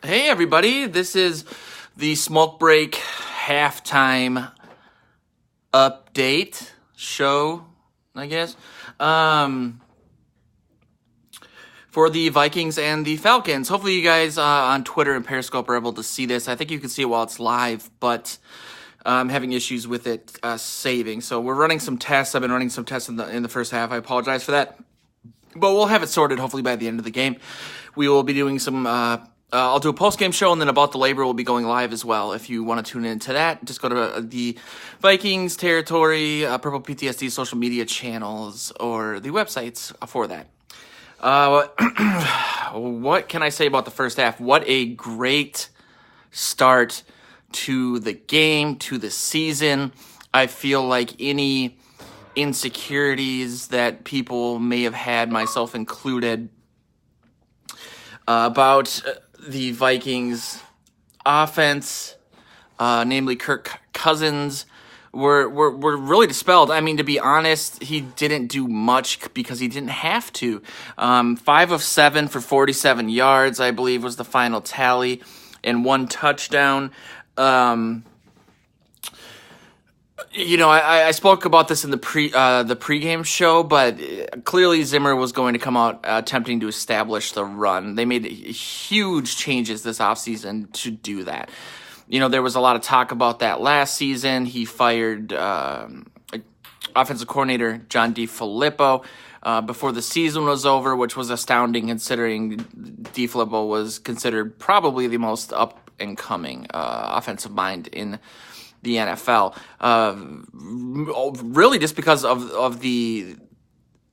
Hey everybody, this is the Smoke Break halftime update show, I guess, for the Vikings and the Falcons. Hopefully you guys on Twitter and Periscope are able to see this. I think you can see it while it's live, but I'm having issues with it saving. So we're running some tests. I've been running some tests in the first half. I apologize for that. But we'll have it sorted hopefully by the end of the game. We will be doing some I'll do a post-game show, and then About the Labor will be going live as well. If you want to tune into that, just go to the Vikings Territory, Purple PTSD social media channels, or the websites for that. What can I say about the first half? What a great start to the game, to the season. I feel like any insecurities that people may have had, myself included, about the Vikings offense, namely Kirk Cousins, were really dispelled. I mean, to be honest, he didn't do much because he didn't have to. 5 of 7 for 47 yards, I believe, was the final tally, and 1 touchdown. I spoke about this in the pregame show, but clearly Zimmer was going to come out attempting to establish the run. They made huge changes this offseason to do that. There was a lot of talk about that last season. He fired offensive coordinator John DeFilippo before the season was over, which was astounding considering DeFilippo was considered probably the most up-and-coming offensive mind in the NFL, really just because of the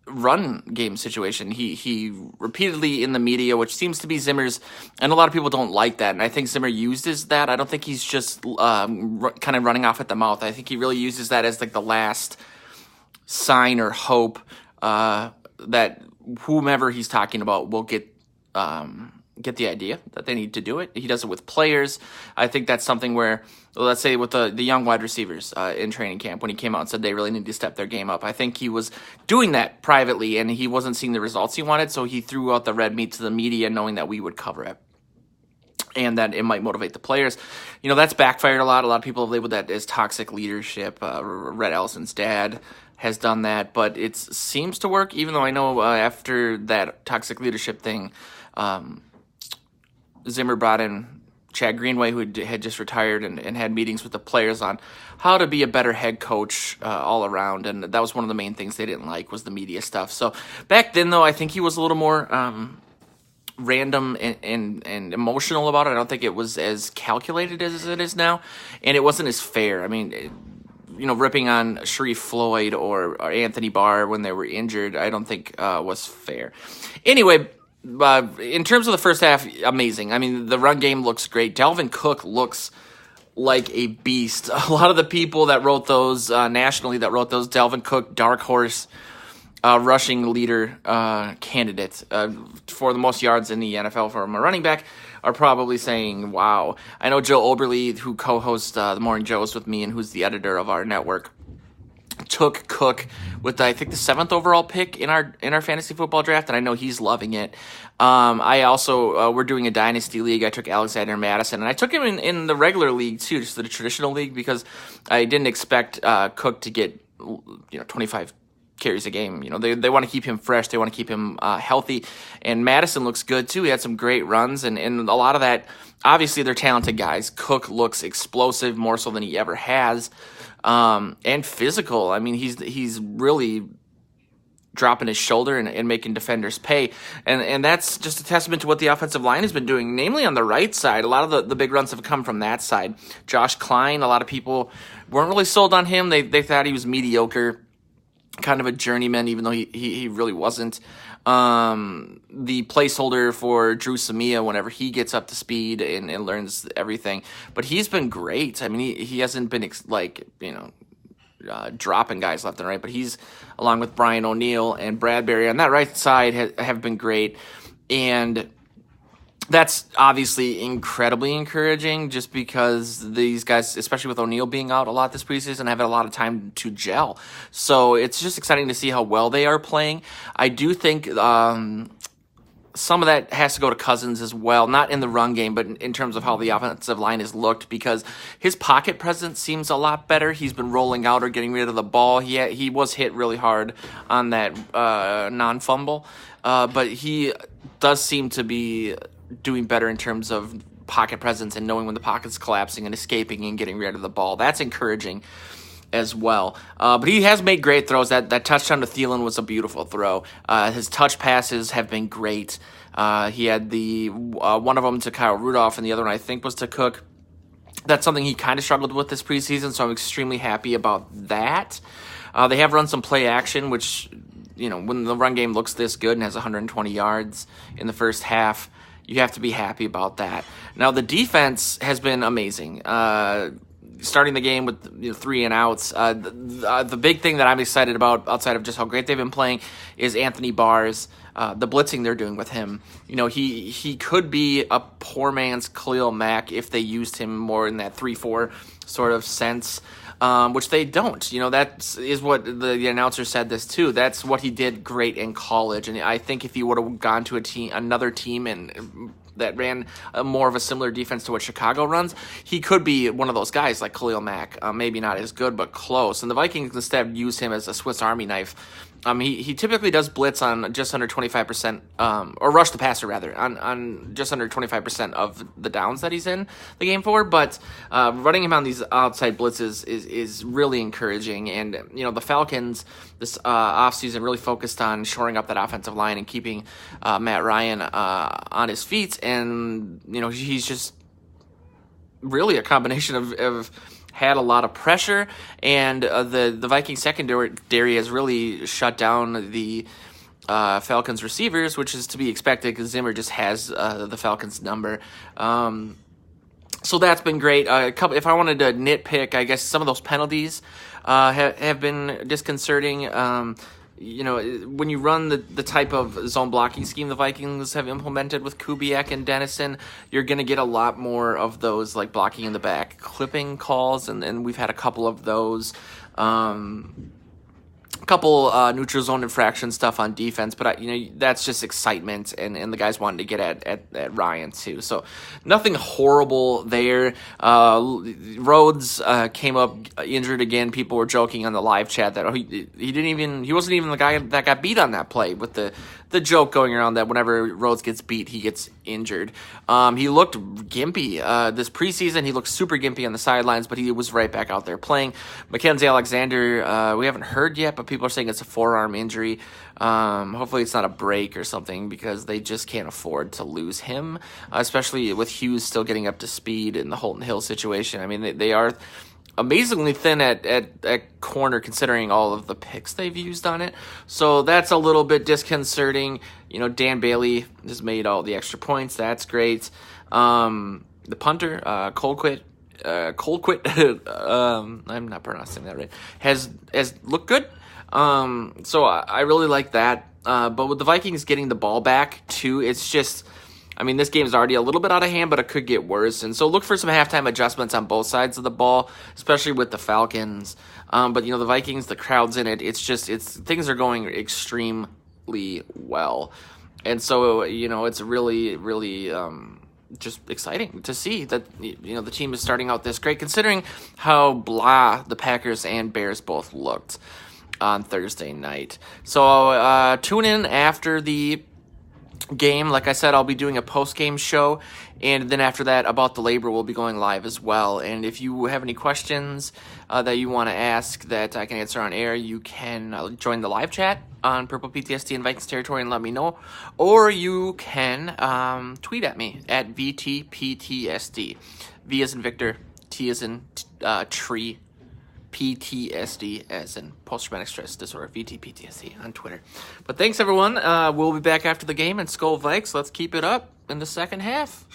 run game situation. He repeatedly in the media, which seems to be Zimmer's, and a lot of people don't like that, and I think Zimmer uses that. I don't think he's just kind of running off at the mouth. I think he really uses that as like the last sign or hope that whomever he's talking about will get the idea that they need to do it. He does it with players. I think that's something where, let's say with the young wide receivers in training camp, when he came out and said they really need to step their game up, I think he was doing that privately and he wasn't seeing the results he wanted, so he threw out the red meat to the media knowing that we would cover it and that it might motivate the players. That's backfired a lot. A lot of people have labeled that as toxic leadership. Red Ellison's dad has done that, but it seems to work, even though I know after that toxic leadership thing, Zimmer brought in Chad Greenway, who had just retired, and had meetings with the players on how to be a better head coach all around, and that was one of the main things they didn't like was the media stuff. So back then, though, I think he was a little more random and emotional about it. I don't think it was as calculated as it is now, and it wasn't as fair. I mean, ripping on Sharif Floyd or Anthony Barr when they were injured, I don't think was fair. Anyway, in terms of the first half, amazing. I mean, the run game looks great. Dalvin Cook looks like a beast. A lot of the people that wrote those nationally, Dalvin Cook, dark horse rushing leader candidate for the most yards in the NFL from a running back, are probably saying, wow. I know Joe Oberle, who co-hosts The Morning Joes with me and who's the editor of our network, took Cook with, I think, the 7th overall pick in our fantasy football draft, and I know he's loving it. I also, we're doing a dynasty league. I took Alexander Madison, and I took him in the regular league too, just the traditional league, because I didn't expect Cook to get 25 carries a game. They want to keep him fresh. They want to keep him healthy, and Madison looks good too. He had some great runs, and a lot of that, obviously they're talented guys. Cook looks explosive, more so than he ever has. And physical. I mean, he's really dropping his shoulder and making defenders pay. And that's just a testament to what the offensive line has been doing, namely on the right side. A lot of the big runs have come from that side. Josh Klein, a lot of people weren't really sold on him. They thought he was mediocre, kind of a journeyman, even though he really wasn't. The placeholder for Drew Samia whenever he gets up to speed and learns everything. But he's been great. I mean, he hasn't been dropping guys left and right, but he's, along with Brian O'Neill and Bradbury on that right side, have been great. And that's obviously incredibly encouraging just because these guys, especially with O'Neill being out a lot this preseason, have had a lot of time to gel. So it's just exciting to see how well they are playing. I do think some of that has to go to Cousins as well, not in the run game, but in terms of how the offensive line has looked, because his pocket presence seems a lot better. He's been rolling out or getting rid of the ball. He was hit really hard on that non-fumble, but he does seem to be doing better in terms of pocket presence and knowing when the pocket's collapsing and escaping and getting rid of the ball. That's encouraging as well. But he has made great throws. That touchdown to Thielen was a beautiful throw. His touch passes have been great. He had the one of them to Kyle Rudolph, and the other one I think was to Cook. That's something he kind of struggled with this preseason, so I'm extremely happy about that. They have run some play action, which, when the run game looks this good and has 120 yards in the first half, you have to be happy about that. Now, the defense has been amazing. Starting the game with 3 and outs. The big thing that I'm excited about, outside of just how great they've been playing, is Anthony Barr's. The blitzing they're doing with him. He could be a poor man's Khalil Mack if they used him more in that 3-4 sort of sense, which they don't. That is what the announcer said this too. That's what he did great in college, and I think if he would have gone to another team and that ran more of a similar defense to what Chicago runs, he could be one of those guys like Khalil Mack. Maybe not as good, but close. And the Vikings instead use him as a Swiss Army knife. He typically does blitz on just under 25%, or rush the passer rather, on just under 25% of the downs that he's in the game for. But running him on these outside blitzes is really encouraging. And, the Falcons this offseason really focused on shoring up that offensive line and keeping Matt Ryan on his feet. And, he's just really a combination of had a lot of pressure, and the Viking secondary has really shut down the Falcons receivers, which is to be expected because Zimmer just has the Falcons number. So that's been great. If I wanted to nitpick, I guess some of those penalties have been disconcerting. When you run the type of zone blocking scheme the Vikings have implemented with Kubiak and Dennison, you're going to get a lot more of those like blocking in the back clipping calls, and we've had a couple of those. Couple neutral zone infraction stuff on defense, but that's just excitement, and the guys wanted to get at Ryan too. So nothing horrible there. Rhodes came up injured again. People were joking on the live chat that he wasn't even the guy that got beat on that play, with the joke going around that whenever Rhodes gets beat, he gets injured. He looked gimpy this preseason. He looked super gimpy on the sidelines, but he was right back out there playing. Mackenzie Alexander, we haven't heard yet, but people are saying it's a forearm injury. Hopefully it's not a break or something, because they just can't afford to lose him, especially with Hughes still getting up to speed in the Holton Hill situation. I mean, they are amazingly thin at corner, considering all of the picks they've used on it. So that's a little bit disconcerting. Dan Bailey has made all the extra points. That's great. The punter, Colquitt, I'm not pronouncing that right, has looked good. So I really like that. But with the Vikings getting the ball back too, it's just, this game is already a little bit out of hand, but it could get worse. And so look for some halftime adjustments on both sides of the ball, especially with the Falcons. But the Vikings, the crowd's in it. Things are going extremely well. And so, it's really, really, just exciting to see that, the team is starting out this great, considering how blah the Packers and Bears both looked on Thursday night. So tune in after the game. Like I said, I'll be doing a post-game show, and then after that, About the Labor will be going live as well. And if you have any questions that you want to ask that I can answer on air, you can join the live chat on Purple PTSD and Vikings Territory and let me know, or you can tweet at me at VTPTSD. V as in Victor, T as in tree, PTSD as in post-traumatic stress disorder, VTPTSD on Twitter. But thanks, everyone. We'll be back after the game, and Skull Vikes, let's keep it up in the second half.